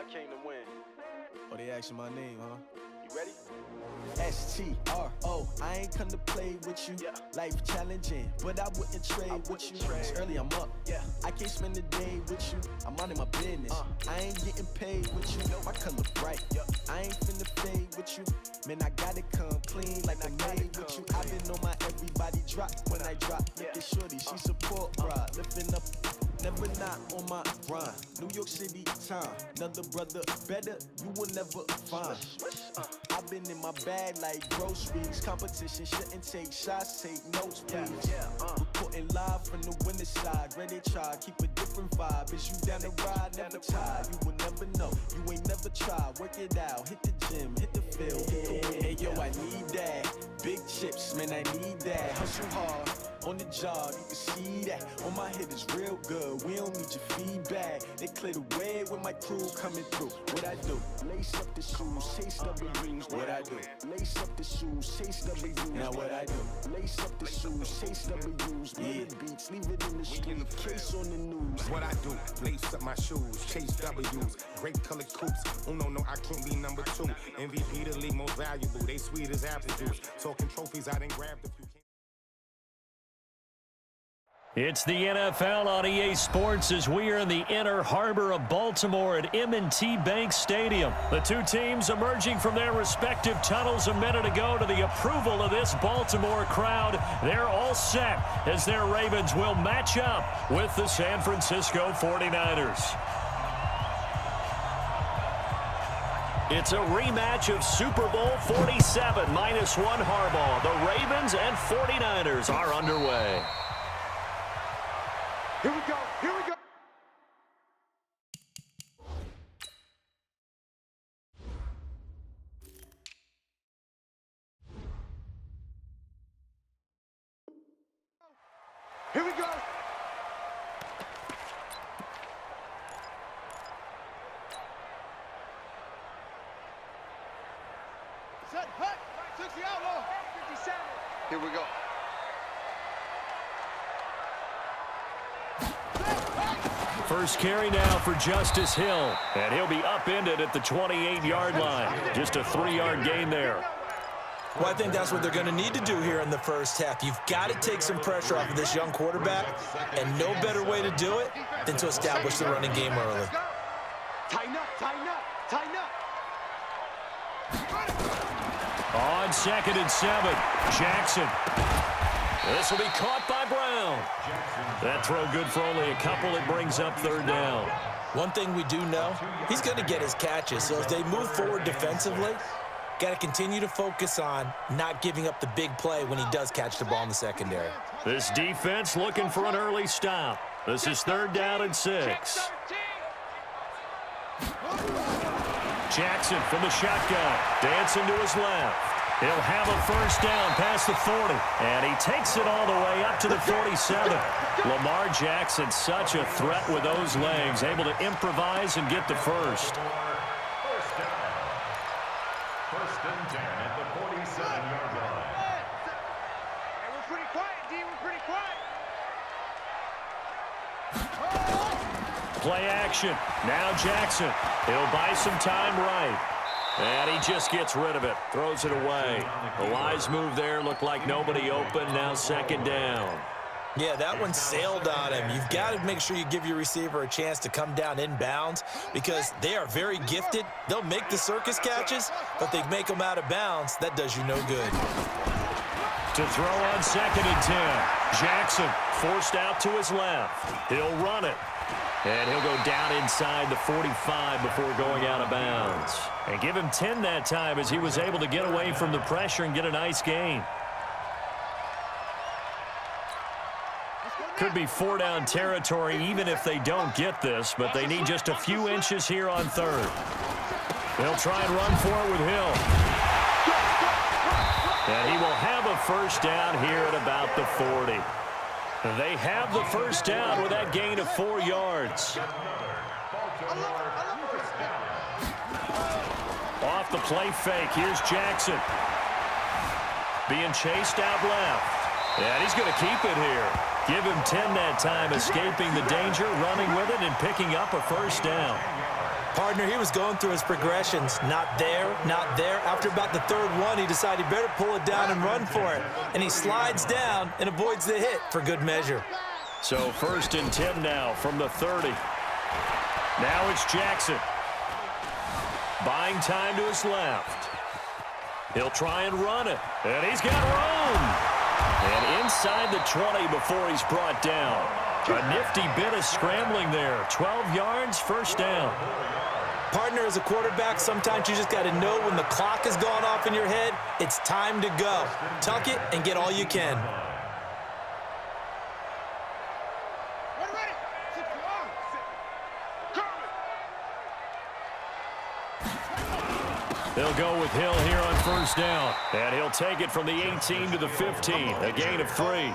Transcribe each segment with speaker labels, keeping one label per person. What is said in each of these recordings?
Speaker 1: I came to win.
Speaker 2: Oh, they asking my name, huh?
Speaker 1: You ready?
Speaker 2: S-T-R-O, I ain't come to play with you. Life challenging, but I wouldn't trade with you. It's early, I'm up. I can't spend the day with you. I'm minding my business. I ain't getting paid with you. My color bright. I ain't finna fade with you. Man, I gotta come clean like I made with you. I've been on my everybody drop when I drop. Look at shorty, she support bra. Lifting up, never not on my grind. New York City time, another brother better, you will never find. I've been in my bag like groceries. Competition shouldn't take shots, take notes, please. Reporting live from the winter side. Ready to try, keep a different vibe. Is you down the ride, never tired. You will never know, you ain't never tried. Work it out, hit the gym, hit the field. Hey yo, I need that. Big chips, man, I need that. Hustle hard, on the job, you can see that. On my head is real good, we don't need your feedback. They clear the way with my crew coming through. What I do? Lace up the shoes, chase W's. What I do? Lace up the shoes, chase W's. Now what I do? Lace up the shoes, chase W's. Yeah, beats, leave it in the street, case on the news.
Speaker 3: What I do? Lace up my shoes, chase W's. Great colored coops. Oh no, I can't be number 2. MVP the league most valuable. They sweet as apple juice. Talking trophies, I didn't grab the few.
Speaker 4: It's the NFL on EA Sports as we are in the inner harbor of Baltimore at M&T Bank Stadium. The two teams emerging from their respective tunnels a minute ago to the approval of this Baltimore crowd. They're all set as their Ravens will match up with the San Francisco 49ers. It's a rematch of Super Bowl 47 -1 Harbaugh. The Ravens and 49ers are underway.
Speaker 1: Here we go, here we go. Here we go. Set, hut, 60 outlaw, 57. Here we go.
Speaker 4: First carry now for Justice Hill, and he'll be upended at the 28-yard line. Just a 3-yard gain there.
Speaker 5: Well, I think that's what they're going to need to do here in the first half. You've got to take some pressure off of this young quarterback, and no better way to do it than to establish the running game early.
Speaker 1: Tighten up, tighten up, tighten up.
Speaker 4: On 2nd and 7, Jackson. This will be caught by Brown. That throw good for only a couple. It brings up 3rd down.
Speaker 5: One thing we do know, he's going to get his catches. So as they move forward defensively, got to continue to focus on not giving up the big play when he does catch the ball in the secondary.
Speaker 4: This defense looking for an early stop. This is 3rd down and 6. Jackson from the shotgun, dancing to his left. He'll have a first down past the 40, and he takes it all the way up to the 47. Lamar Jackson, such a threat with those legs, able to improvise and get the first.
Speaker 6: First and 10 at the 47-yard line.
Speaker 1: Hey, we're pretty quiet, D. We're pretty quiet.
Speaker 4: Play action. Now Jackson. He'll buy some time right. And he just gets rid of it. Throws it away. The wise move there. Looked like nobody open. Now 2nd down.
Speaker 5: Yeah, that one sailed on him. You've got to make sure you give your receiver a chance to come down inbounds because they are very gifted. They'll make the circus catches, but they make them out of bounds. That does you no good.
Speaker 4: To throw on 2nd and 10. Jackson forced out to his left. He'll run it. And he'll go down inside the 45 before going out of bounds. And give him 10 that time as he was able to get away from the pressure and get a nice gain. Could be 4-down territory even if they don't get this, but they need just a few inches here on 3rd. They'll try and run for it with Hill. And he will have a first down here at about the 40. They have the first down with that gain of 4 yards. Off the play fake, here's Jackson. Being chased out left. And he's going to keep it here. Give him 10 that time, escaping the danger, running with it, and picking up a first down.
Speaker 5: Partner, he was going through his progressions. Not there, not there. After about the third one, he decided he better pull it down and run for it. And he slides down and avoids the hit for good measure.
Speaker 4: So 1st and 10 now from the 30. Now it's Jackson. Buying time to his left. He'll try and run it. And he's got room. And inside the 20 before he's brought down. A nifty bit of scrambling there. 12 yards, 1st down.
Speaker 5: Partner, as a quarterback, sometimes you just got to know when the clock has gone off in your head, it's time to go. Tuck it and get all you can.
Speaker 4: They'll go with Hill here on 1st down. And he'll take it from the 18 to the 15. A gain of 3.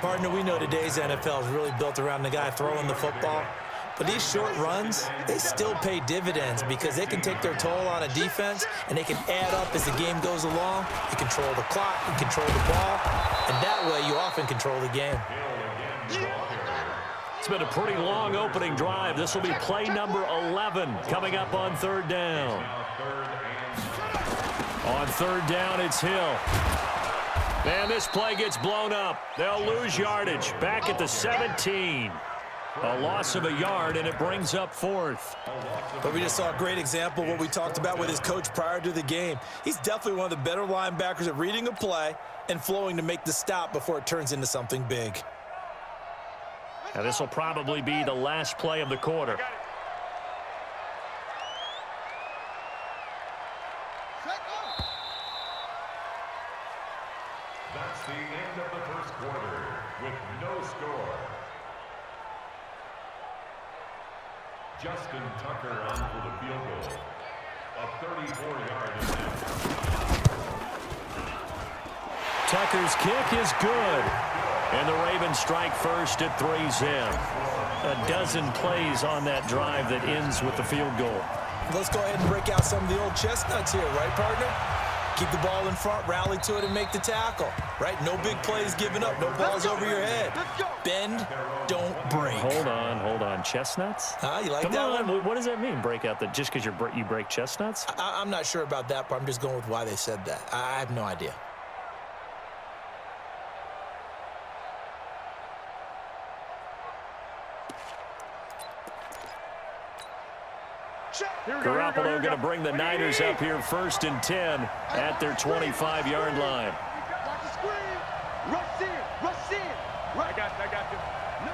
Speaker 5: Partner, we know today's NFL is really built around the guy throwing the football. But these short runs, they still pay dividends because they can take their toll on a defense and they can add up as the game goes along. You control the clock, you control the ball, and that way you often control the game.
Speaker 4: It's been a pretty long opening drive. This will be play number 11 coming up on 3rd down. On 3rd down, it's Hill. And this play gets blown up. They'll lose yardage back at the 17. A loss of a yard, and it brings up 4th.
Speaker 5: But we just saw a great example of what we talked about with his coach prior to the game. He's definitely one of the better linebackers at reading a play and flowing to make the stop before it turns into something big.
Speaker 4: Now this will probably be the last play of the quarter.
Speaker 6: That's the end of the 1st quarter with no score. Justin Tucker on for the field goal. A 34-yard attempt.
Speaker 4: Tucker's kick is good. And the Ravens strike first at 3-zip. A dozen plays on that drive that ends with the field goal.
Speaker 5: Let's go ahead and break out some of the old chestnuts here, right, partner? Keep the ball in front, rally to it, and make the tackle, right? No big plays given up, no balls over your head. Bend, don't break.
Speaker 4: Hold on. Chestnuts?
Speaker 5: You like
Speaker 4: Come
Speaker 5: that
Speaker 4: on.
Speaker 5: one?
Speaker 4: What does that mean, break out? Just because you break chestnuts?
Speaker 5: I'm not sure about that, but I'm just going with why they said that. I have no idea.
Speaker 4: Garoppolo going to bring the Niners up here 1st and 10 at their 25-yard line.
Speaker 1: Rush in. I got you. No.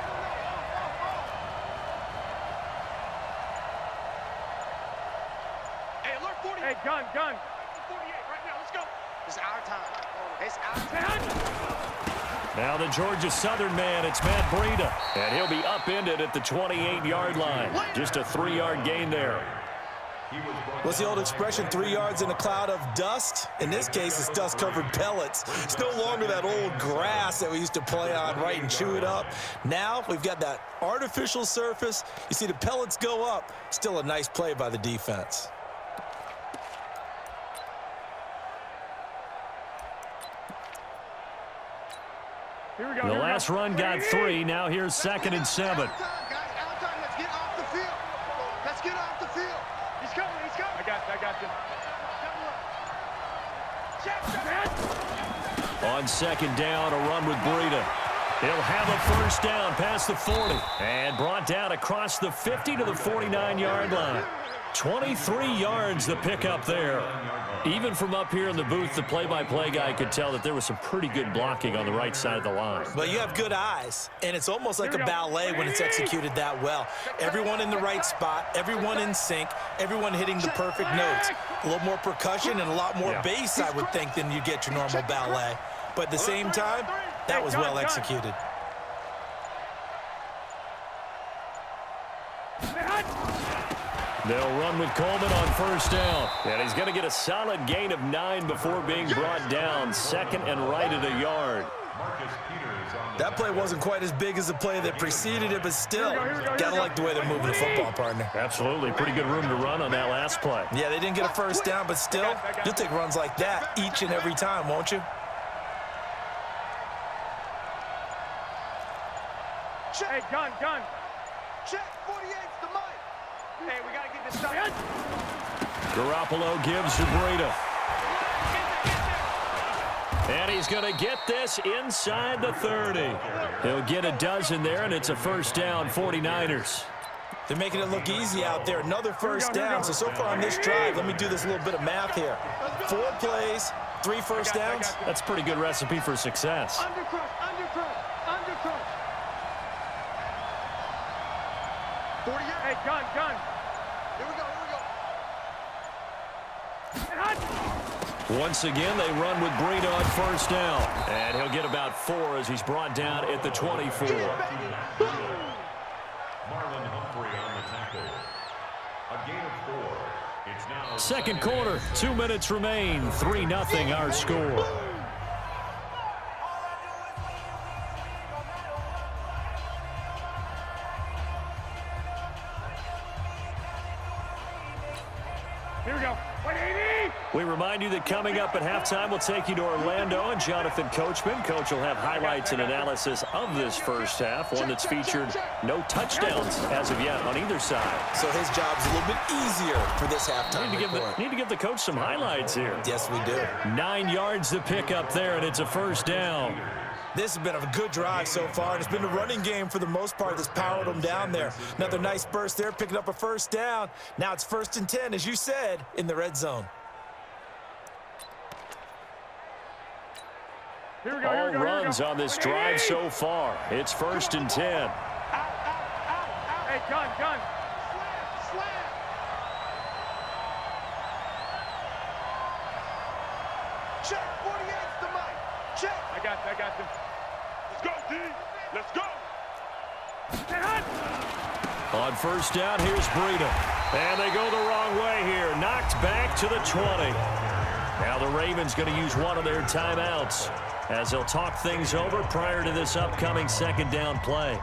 Speaker 1: Hey, alert 40. Hey, gun. 48 right now. Let's go. It's our time.
Speaker 4: Now the Georgia Southern man, it's Matt Breida. And he'll be upended at the 28-yard line. Just a 3-yard gain there.
Speaker 5: What's the old expression, 3 yards in a cloud of dust? In this case, it's dust-covered pellets. It's no longer that old grass that we used to play on, right, and chew it up. Now we've got that artificial surface. You see the pellets go up. Still a nice play by the defense.
Speaker 4: Here we go. The last run got 3. Now here's 2nd and 7.
Speaker 1: Let's get off the field. Let's get off the field. He's coming. I got you.
Speaker 4: On 2nd down, a run with Breida. He'll have a 1st down past the 40. And brought down across the 50 to the 49-yard line. 23 yards the pickup there. Even from up here in the booth, the play-by-play guy could tell that there was some pretty good blocking on the right side of the line.
Speaker 5: Well, you have good eyes, and it's almost like a ballet when it's executed that well. Everyone in the right spot, everyone in sync, everyone hitting the perfect notes. A little more percussion and a lot more bass, I would think, than you get your normal ballet. But at the same time, that was well executed.
Speaker 4: They'll run with Coleman on 1st down. And he's going to get a solid gain of 9 before being brought down. 2nd and right at a yard.
Speaker 5: That play wasn't quite as big as the play that preceded it, but still, gotta like the way they're moving the football, partner.
Speaker 4: Absolutely. Pretty good room to run on that last play.
Speaker 5: Yeah, they didn't get a 1st down, but still, you'll take runs like that each and every time, won't you?
Speaker 1: Check. Hey, gun. Check. 48's the mic. Hey, we got to get this done.
Speaker 4: Garoppolo gives to Breida. And he's going to get this inside the 30. He'll get a dozen there, and it's a first down, 49ers.
Speaker 5: They're making it look easy out there. Another first down. So far on this drive, let me do this little bit of math here. 4 plays, 3 first downs.
Speaker 4: That's a pretty good recipe for success.
Speaker 1: Undercrush, undercrush, undercrush. 48. Hey, gun. Here we go.
Speaker 4: Once again, they run with Breida on first down. And he'll get about 4 as he's brought down at the 24.
Speaker 6: Marlon Humphrey on the tackle. A gain of 4. It's now
Speaker 4: Second quarter, 2 minutes remain. 3-0 our score.
Speaker 1: Here we go. 180.
Speaker 4: We remind you that coming up at halftime, we'll take you to Orlando and Jonathan Coachman. Coach will have highlights and analysis of this first half, one that's featured no touchdowns as of yet on either side.
Speaker 5: So his job's a little bit easier for this halftime
Speaker 4: Need to give the coach some highlights here.
Speaker 5: Yes, we do.
Speaker 4: 9 yards to pick up there, and it's a first down.
Speaker 5: This has been a good drive so far, and it's been a running game for the most part that's powered them down there. Another nice burst there, picking up a first down. Now it's 1st and 10, as you said, in the red zone.
Speaker 4: All runs on this drive so far. It's 1st and 10.
Speaker 1: Hey, gun. Slam. Check, 48's the mic. Check. I got them. Let's go, D. Let's go.
Speaker 4: On first down, here's Breida. And they go the wrong way here. Knocked back to the 20. Now the Ravens going to use one of their timeouts as they'll talk things over prior to this upcoming second down play.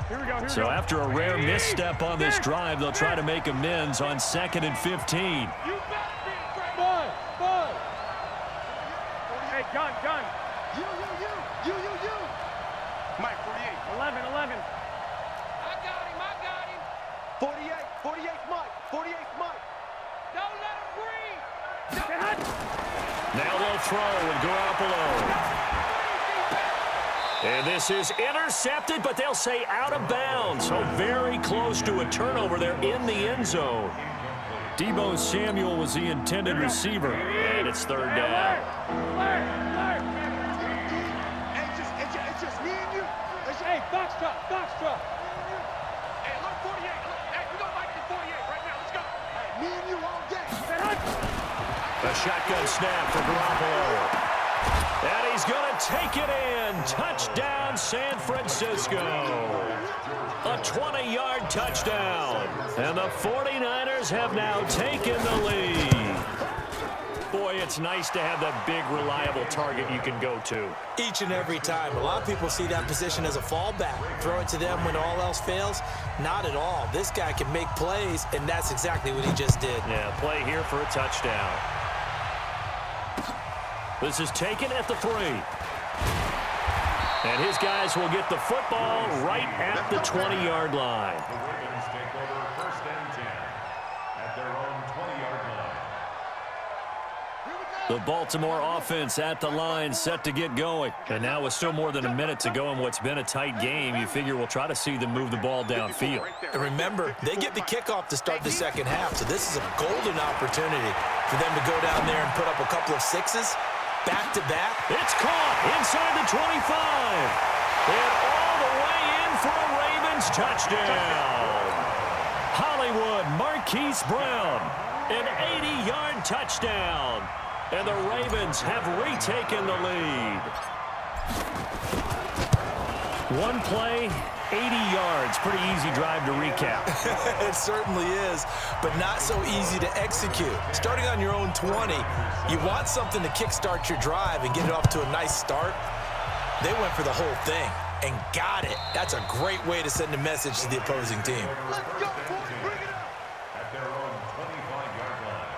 Speaker 1: Here we go.
Speaker 4: So after a rare misstep on this drive, they'll try to make amends on 2nd and 15.
Speaker 1: You better be Bud. Hey, gun. You. Mike, 48. 11. I got him. 48's Mike. Don't let him breathe.
Speaker 4: Now they'll throw with Garoppolo. And this is intercepted, but they'll say out of bounds. So very close to a turnover there in the end zone. Deebo Samuel was the intended receiver, and it's 3rd down.
Speaker 1: It's just me and you. Hey, box truck. Hey, look, 48. Hey, we gonna fight the 48 right now. Let's go. Hey, me and you all day.
Speaker 4: A shotgun snap for Garoppolo. And he's going to take it in. Touchdown, San Francisco. A 20-yard touchdown. And the 49ers have now taken the lead. Boy, it's nice to have that big, reliable target you can go to.
Speaker 5: Each and every time. A lot of people see that position as a fallback. Throw it to them when all else fails. Not at all. This guy can make plays, and that's exactly what he just did.
Speaker 4: Yeah, play here for a touchdown. This is taken at the 3. And his guys will get the football right at the 20-yard line.
Speaker 6: the Ravens take over 1st and 10 at their own 20-yard line.
Speaker 4: The Baltimore offense at the line, set to get going. And now with still more than a minute to go in what's been a tight game, you figure we'll try to see them move the ball downfield.
Speaker 5: And remember, they get the kickoff to start the second half, so this is a golden opportunity for them to go down there and put up a couple of 6s. Back-to-back.
Speaker 4: It's caught inside the 25. And all the way in for a Ravens touchdown. Hollywood Marquise Brown, an 80-yard touchdown. And the Ravens have retaken the lead. One play, 80 yards. Pretty easy drive to recap.
Speaker 5: It certainly is, but not so easy to execute. Starting on your own 20, you want something to kickstart your drive and get it off to a nice start. They went for the whole thing and got it. That's a great way to send a message to the opposing team.
Speaker 1: Let's go, boys. Bring it up.
Speaker 6: At their own 25-yard line.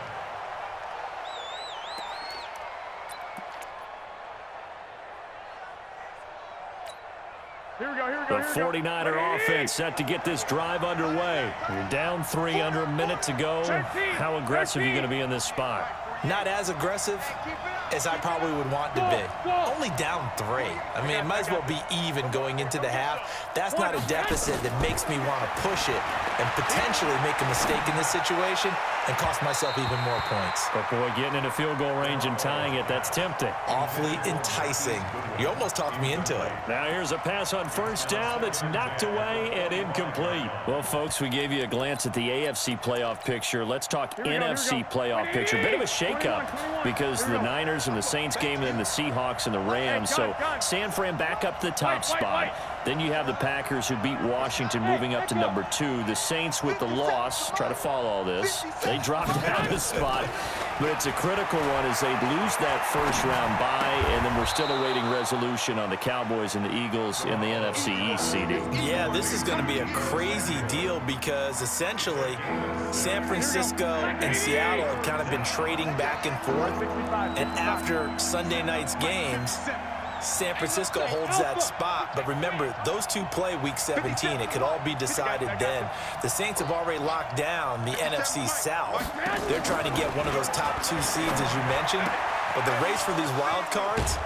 Speaker 4: The 49er offense set to get this drive underway. You're down 3 under a minute to go. How aggressive are you going to be in this spot?
Speaker 5: Not as aggressive as I probably would want to be. Only down 3. I mean, it might as well be even going into the half. That's not a deficit that makes me want to push it and potentially make a mistake in this situation and cost myself even more points.
Speaker 4: But boy, getting into field goal range and tying it, that's tempting.
Speaker 5: Awfully enticing. You almost talked me into it.
Speaker 4: Now here's a pass on first down that's knocked away and incomplete. Well, folks, we gave you a glance at the AFC playoff picture. Let's talk NFC playoff picture. Bit of a shakeup because the Niners and the Saints game and then the Seahawks and the Rams. So San Fran back up to the top spot. Then you have the Packers who beat Washington moving up to number 2. The Saints with the loss, try to follow all this. They dropped out of the spot, but it's a critical one as they lose that first round bye, and then we're still awaiting resolution on the Cowboys and the Eagles in the NFC East seeding.
Speaker 5: Yeah, this is going to be a crazy deal because essentially San Francisco and Seattle have kind of been trading back and forth, and after Sunday night's games, San Francisco holds that spot, but remember, those two play Week 17. It could all be decided then. The Saints have already locked down the NFC South. They're trying to get one of those top 2 seeds, as you mentioned. But the race for these wild cards,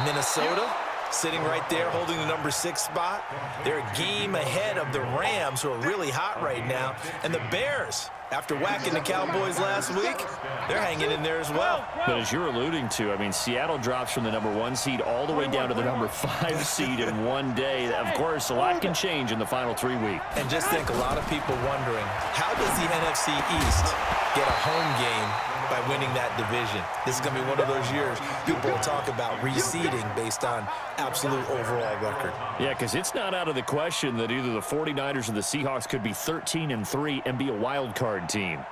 Speaker 5: Minnesota sitting right there holding the number 6 spot. They're a game ahead of the Rams, who are really hot right now. And the Bears, after whacking the Cowboys last week, they're hanging in there as well.
Speaker 4: But as you're alluding to, I mean, Seattle drops from the number 1 seed all the way down to the number 5 seed in one day. Of course, a lot can change in the final 3 weeks.
Speaker 5: And just think, a lot of people wondering, how does the NFC East get a home game by winning that division? This is going to be one of those years people will talk about reseeding based on absolute overall record.
Speaker 4: Yeah, because it's not out of the question that either the 49ers or the Seahawks could be 13-3 and be a wild card team.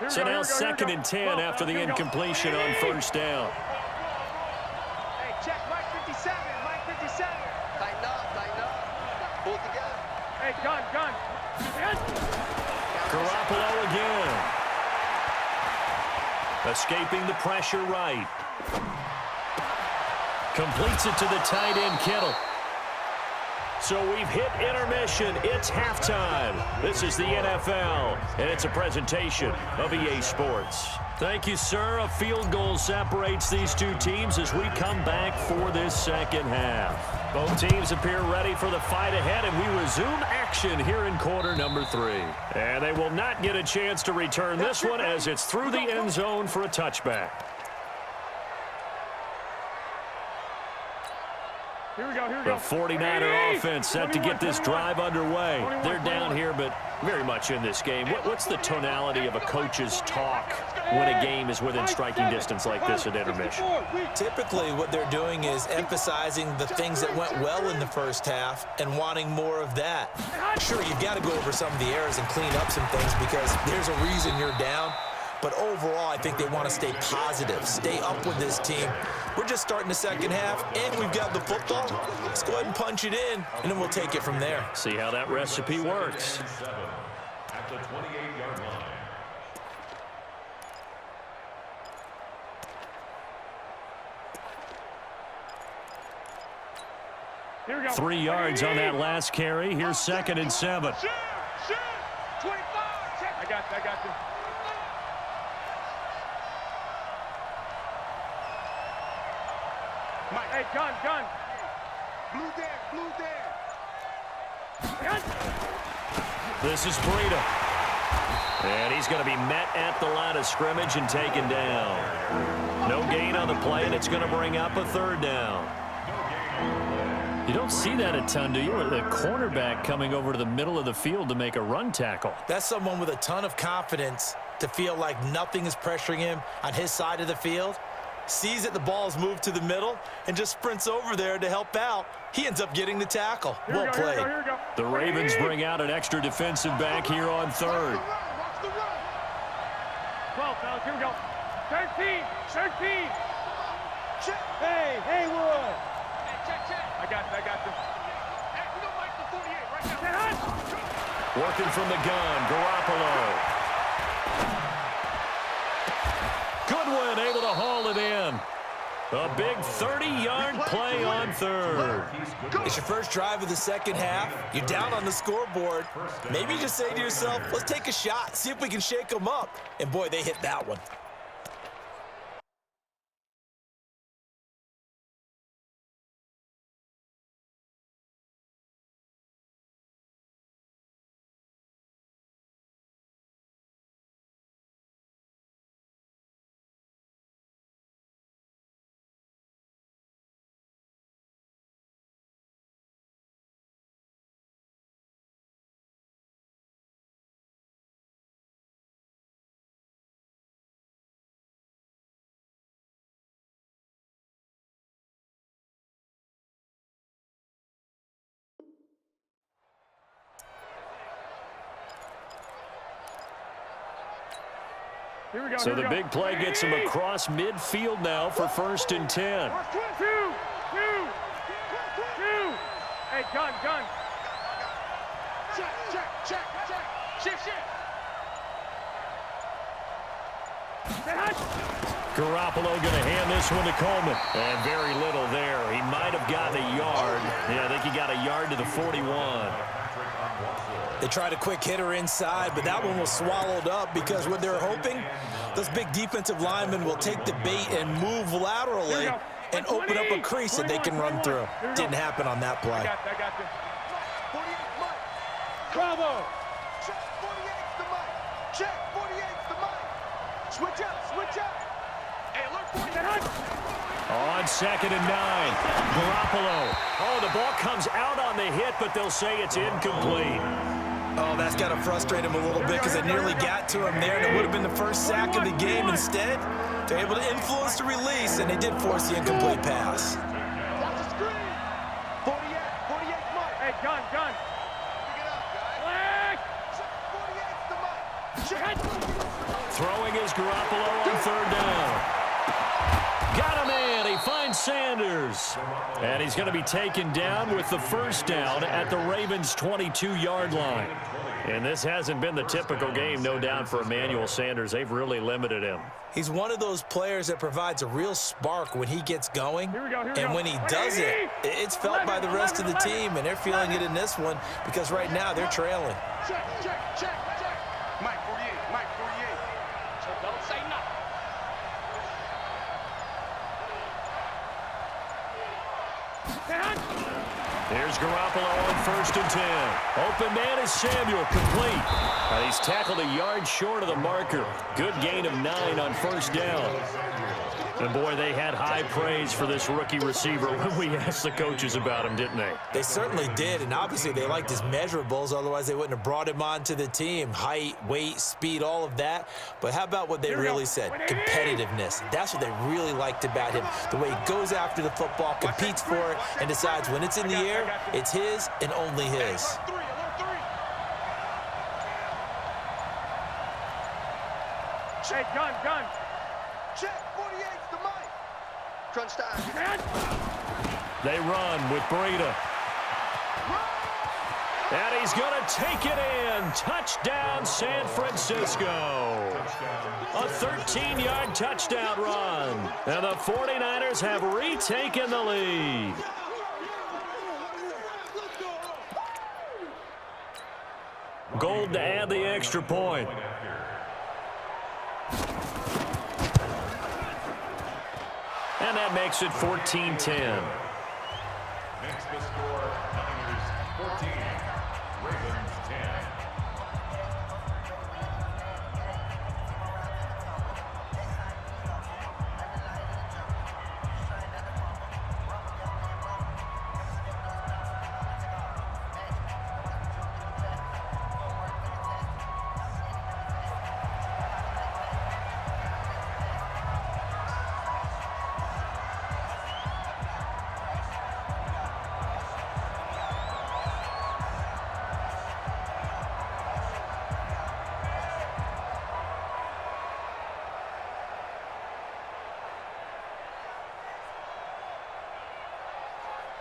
Speaker 4: So now 2nd and 10 after the incompletion on first down.
Speaker 1: Hey, check Mike 57, Mike 57. Tighten up, pull together. Hey, gun.
Speaker 4: Garoppolo again. Escaping the pressure right. Completes it to the tight end, Kittle. So we've hit intermission. It's halftime. This is the NFL, and it's a presentation of EA Sports. Thank you, sir. A field goal separates these two teams as we come back for this second half. Both teams appear ready for the fight ahead, and we resume action here in quarter number 3. And they will not get a chance to return this one as it's through the end zone for a touchback.
Speaker 1: Here we go.
Speaker 4: The 49er offense set to get this drive underway. They're down here, but very much in this game. What's the tonality of a coach's talk when a game is within striking distance like this at intermission?
Speaker 5: Typically, what they're doing is emphasizing the things that went well in the first half and wanting more of that. Sure, you've got to go over some of the errors and clean up some things because there's a reason you're down. But overall, I think they want to stay positive, stay up with this team. We're just starting the second half, and we've got the football. Let's go ahead and punch it in, and then we'll take it from there.
Speaker 4: See how that recipe works.
Speaker 6: At the 28-yard line.
Speaker 1: Here we go.
Speaker 4: 3 yards on that last carry. Here's 2nd and 7.
Speaker 1: Shoot! 25! Check. I got you. Mike, hey, gun. Blue there.
Speaker 4: This is Breida. And he's going to be met at the line of scrimmage and taken down. No gain on the play, and it's going to bring up a 3rd down. You don't see that a ton, do you? The cornerback coming over to the middle of the field to make a run tackle.
Speaker 5: That's someone with a ton of confidence to feel like nothing is pressuring him on his side of the field. Sees that the ball's moved to the middle and just sprints over there to help out. He ends up getting the tackle. Well played.
Speaker 1: Here we go.
Speaker 4: The Ravens bring out an extra defensive back here on 3rd.
Speaker 1: 12, fellas, here we go. 13. Hey, Haywood. Hey, check. I got you. Hey, we don't like the 48 right now.
Speaker 4: Working from the gun, Garoppolo. Goodwin able to haul it in. A big 30-yard play on third.
Speaker 5: It's your first drive of the second half. You're down on the scoreboard. Maybe you just say to yourself, let's take a shot, see if we can shake them up. And, boy, they hit that one.
Speaker 4: So the big play gets him across midfield now for 1st and 10.
Speaker 1: Two. Hey, gun. Check. Shift.
Speaker 4: Garoppolo going to hand this one to Coleman. And very little there. He might have gotten a yard. Yeah, I think he got a yard to the 41.
Speaker 5: They tried a quick hitter inside, but that one was swallowed up because what they're hoping, those big defensive linemen will take the bait and move laterally and open up a crease that they can run through. Didn't happen on that play.
Speaker 1: I got you. Bravo.
Speaker 2: Check 48's the mic. Check 48's the mic. Switch up.
Speaker 1: Hey, alert 48.
Speaker 4: On 2nd and 9. Garoppolo. Oh, the ball comes out on the hit, but they'll say it's incomplete.
Speaker 5: Oh, that's got to frustrate him a little bit because it nearly got to him there, and it would have been the first sack of the game. Instead, they're able to influence the release, and they did force the incomplete pass.
Speaker 2: Watch the screen. 48 mic.
Speaker 1: Hey, gun.
Speaker 2: Pick it up, guys.
Speaker 1: Flag.
Speaker 2: Check 48's the mic. Check.
Speaker 4: Throwing is Garoppolo on 3rd down. Got him in. He finds Sanders. And he's going to be taken down with the 1st down at the Ravens' 22-yard line. And this hasn't been the typical game, no doubt, for Emmanuel Sanders. They've really limited him.
Speaker 5: He's one of those players that provides a real spark when he gets going.
Speaker 1: Here we go.
Speaker 5: And when he does it, it's felt by the rest of the team, and they're feeling it in this one because right now they're trailing.
Speaker 2: Check. Mike 48.
Speaker 1: So don't say nothing.
Speaker 4: Here's Garoppolo on 1st and 10. Open man is Samuel, complete. And he's tackled a yard short of the marker. Good gain of 9 on 1st down. And, boy, they had high praise for this rookie receiver when we asked the coaches about him, didn't they?
Speaker 5: They certainly did, and obviously they liked his measurables. Otherwise, they wouldn't have brought him onto the team. Height, weight, speed, all of that. But how about what they really said? Competitiveness. That's what they really liked about him. The way he goes after the football, competes for it, and decides when it's in the air, it's his and only his.
Speaker 1: Hey, gun.
Speaker 2: Check 48's the mic. Crunch time.
Speaker 4: They run with Breida. And he's going to take it in. Touchdown, San Francisco. A 13-yard touchdown run. And the 49ers have retaken the lead. Gold to add the extra point. And that makes it 14-10.
Speaker 6: Makes the score Niners 14, Ravens 10.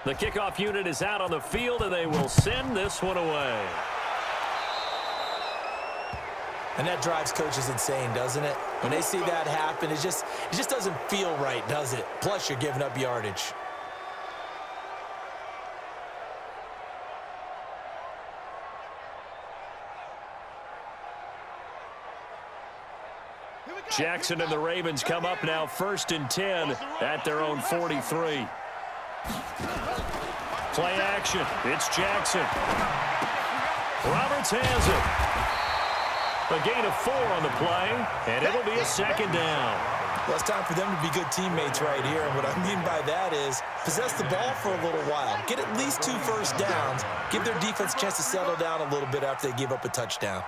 Speaker 4: The kickoff unit is out on the field, and they will send this one away.
Speaker 5: And that drives coaches insane, doesn't it? When they see that happen, it just doesn't feel right, does it? Plus, you're giving up yardage.
Speaker 4: Jackson and the Ravens come up now 1st and 10 at their own 43. Play action. It's Jackson. Roberts has it. A gain of 4 on the play, and it'll be a 2nd down.
Speaker 5: Well, it's time for them to be good teammates right here. And what I mean by that is possess the ball for a little while. Get at least 2 first downs. Give their defense a chance to settle down a little bit after they give up a touchdown.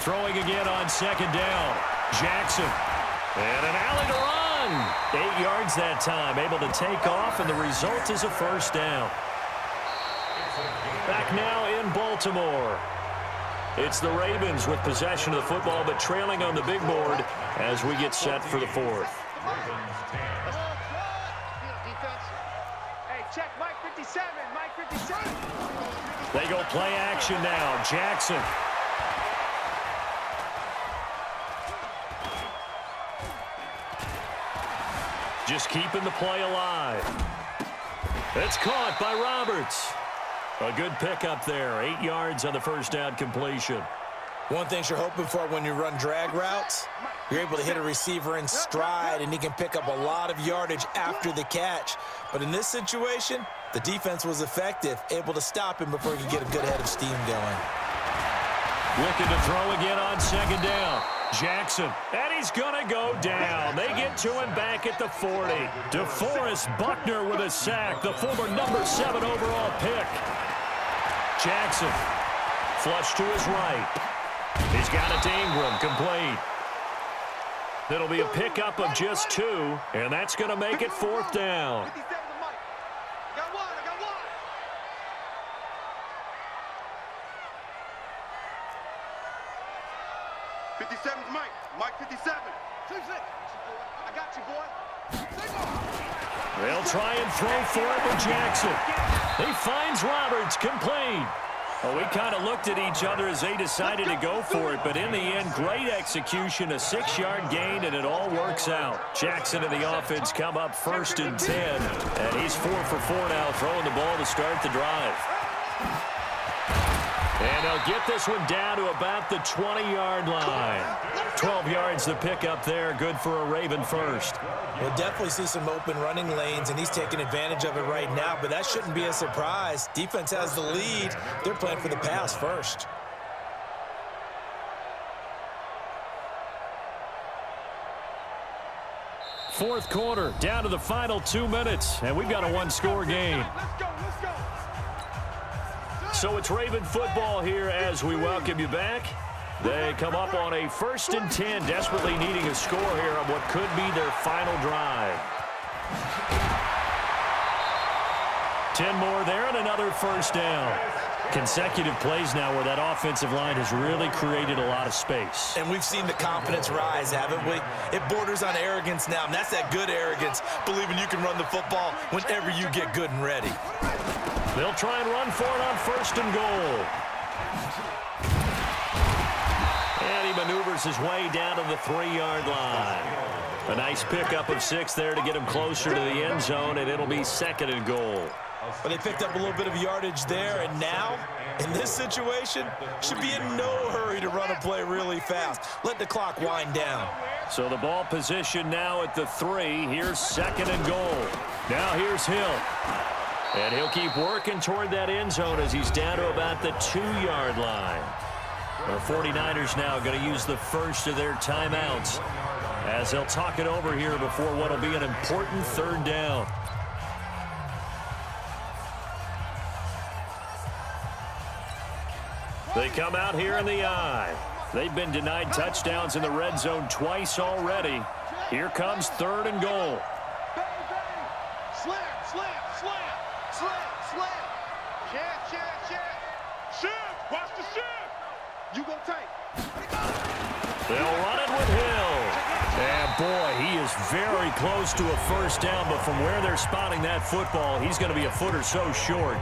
Speaker 4: Throwing again on 2nd down. Jackson. And an alley to run. 8 yards that time. Able to take off, and the result is a 1st down. Back now in Baltimore. It's the Ravens with possession of the football, but trailing on the big board as we get set for the 4th.
Speaker 1: Hey, check Mike 57. Mike 57.
Speaker 4: They go play action now. Jackson. Just keeping the play alive. It's caught by Roberts. A good pickup there. 8 yards on the 1st down completion.
Speaker 5: One thing you're hoping for when you run drag routes, you're able to hit a receiver in stride, and he can pick up a lot of yardage after the catch. But in this situation, the defense was effective, able to stop him before he could get a good head of steam going.
Speaker 4: Looking to throw again on 2nd down. Jackson, and he's going to go down. They get to him back at the 40. DeForest Buckner with a sack, the former number 7 overall pick. Jackson, flush to his right. He's got it to Ingram, complete. It'll be a pickup of just 2, and that's going to make it 4th down.
Speaker 1: 57's Mike. Mike 57. I got you, boy.
Speaker 4: They'll try and throw for it with Jackson. He finds Roberts, complete. Well, we kind of looked at each other as they decided to go for it, but in the end, great execution, a 6-yard gain, and it all works out. Jackson and the offense come up 1st and 10, and he's 4 for 4 now, throwing the ball to start the drive. And they'll get this one down to about the 20-yard line. 12 yards to pick up there, good for a Raven first.
Speaker 5: We'll definitely see some open running lanes, and he's taking advantage of it right now, but that shouldn't be a surprise. Defense has the lead. They're playing for the pass first.
Speaker 4: Fourth quarter, down to the final 2 minutes, and we've got a 1-score game. So it's Raven football here as we welcome you back. They come up on a 1st and 10, desperately needing a score here on what could be their final drive. 10 more there and another 1st down. Consecutive plays now where that offensive line has really created a lot of space.
Speaker 5: And we've seen the confidence rise, haven't we? It borders on arrogance now, and that's that good arrogance, believing you can run the football whenever you get good and ready.
Speaker 4: They'll try and run for it on 1st and goal. And he maneuvers his way down to the 3-yard line. A nice pickup of 6 there to get him closer to the end zone, and it'll be 2nd and goal.
Speaker 5: But they picked up a little bit of yardage there, and now, in this situation, should be in no hurry to run a play really fast. Let the clock wind down.
Speaker 4: So the ball position now at the 3. Here's 2nd and goal. Now here's Hill. And he'll keep working toward that end zone as he's down to about the 2-yard line. Our 49ers now going to use the first of their timeouts as they'll talk it over here before what will be an important 3rd down. They come out here in the eye. They've been denied touchdowns in the red zone twice already. Here comes 3rd and goal. They'll run it with Hill. And boy, he is very close to a 1st down, but from where they're spotting that football, he's going to be a foot or so short.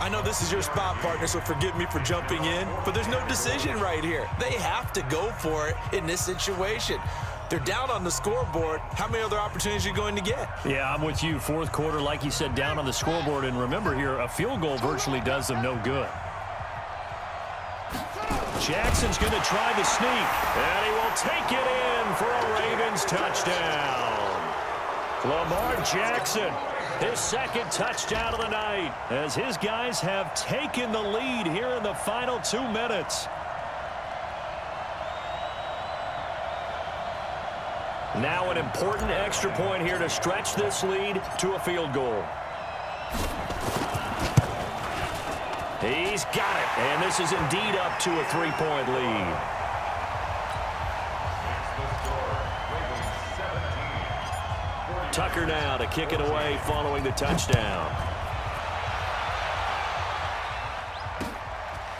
Speaker 5: I know this is your spot, partner, so forgive me for jumping in, but there's no decision right here. They have to go for it in this situation. They're down on the scoreboard. How many other opportunities are you going to get?
Speaker 4: Yeah, I'm with you. Fourth quarter, like you said, down on the scoreboard. And remember here, a field goal virtually does them no good. Jackson's going to try the sneak, and he will take it in for a Ravens touchdown. Lamar Jackson, his second touchdown of the night, as his guys have taken the lead here in the final 2 minutes. Now an important extra point here to stretch this lead to a field goal. He's got it, and this is indeed up to a 3-point lead. Tucker now to kick it away following the touchdown.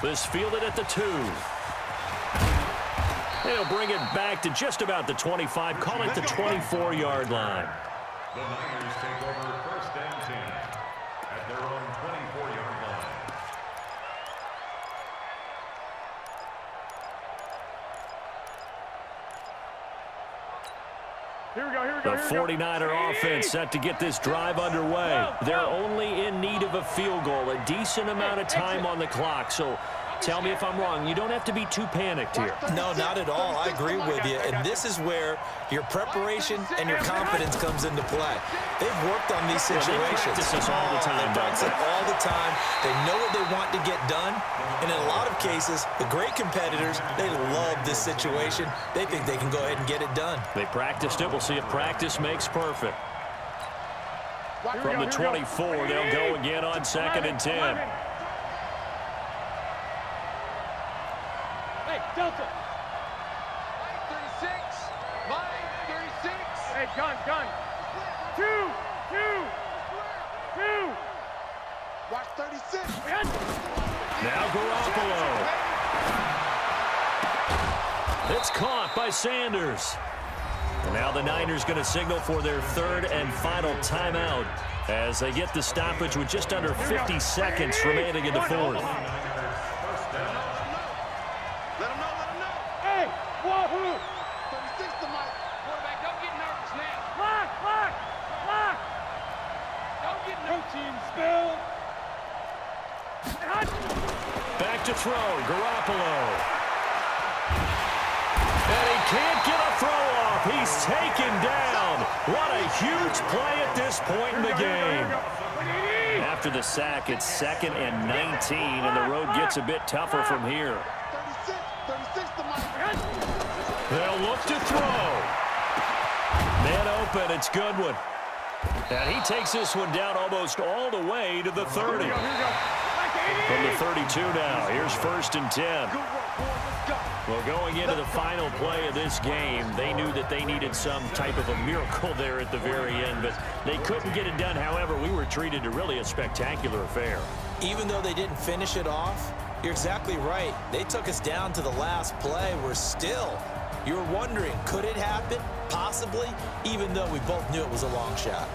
Speaker 4: This fielded at the 2. They'll bring it back to just about the 25, call it the 24-yard line.
Speaker 6: The Niners take over 1st and 10 at their own 24-yard line.
Speaker 4: The 49er offense set to get this drive underway. They're only in need of a field goal, a decent amount of time on the clock. So tell me if I'm wrong. You don't have to be too panicked here.
Speaker 5: No, not at all. I agree with you. And this is where your preparation and your confidence comes into play. They've worked on these situations.
Speaker 4: They practice this all the time.
Speaker 5: They practice it all the time. They know what they want to get done. And in a lot of cases, the great competitors, they love this situation. They think they can go ahead and get it done.
Speaker 4: They practiced it. We'll see if practice makes perfect. From the 24, they'll go again on 2nd and 10.
Speaker 1: Hey, Delta. 36. Line 36. Hey, gun. 2. Watch 36.
Speaker 4: Now Garoppolo. It's caught by Sanders. And now the Niners going to signal for their 3rd and final timeout as they get the stoppage with just under 50 seconds remaining in the 4th.
Speaker 1: Let him know. Hey, wahoo! 36 to Mike. Quarterback, don't get nervous now. Lock. Don't get nervous. Protein spill.
Speaker 4: Back to throw, Garoppolo. And he can't get a throw off. He's taken down. What a huge play at this point in the game. After the sack, it's 2nd and 19, and the road gets a bit tougher from here.
Speaker 1: 36 to Mike.
Speaker 4: They'll look to throw. Man open, it's Goodwin. And he takes this one down almost all the way to the 30. From the 32 now, here's 1st and 10. Well, going into the final play of this game, they knew that they needed some type of a miracle there at the very end, but they couldn't get it done. However, we were treated to really a spectacular affair.
Speaker 5: Even though they didn't finish it off, you're exactly right. They took us down to the last play. You're wondering, could it happen? Possibly, even though we both knew it was a long shot.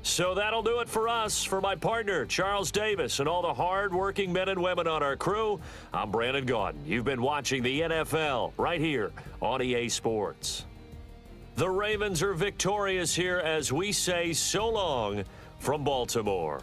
Speaker 4: So that'll do it for us. For my partner, Charles Davis, and all the hard-working men and women on our crew, I'm Brandon Gaudin. You've been watching the NFL right here on EA Sports. The Ravens are victorious here as we say so long from Baltimore.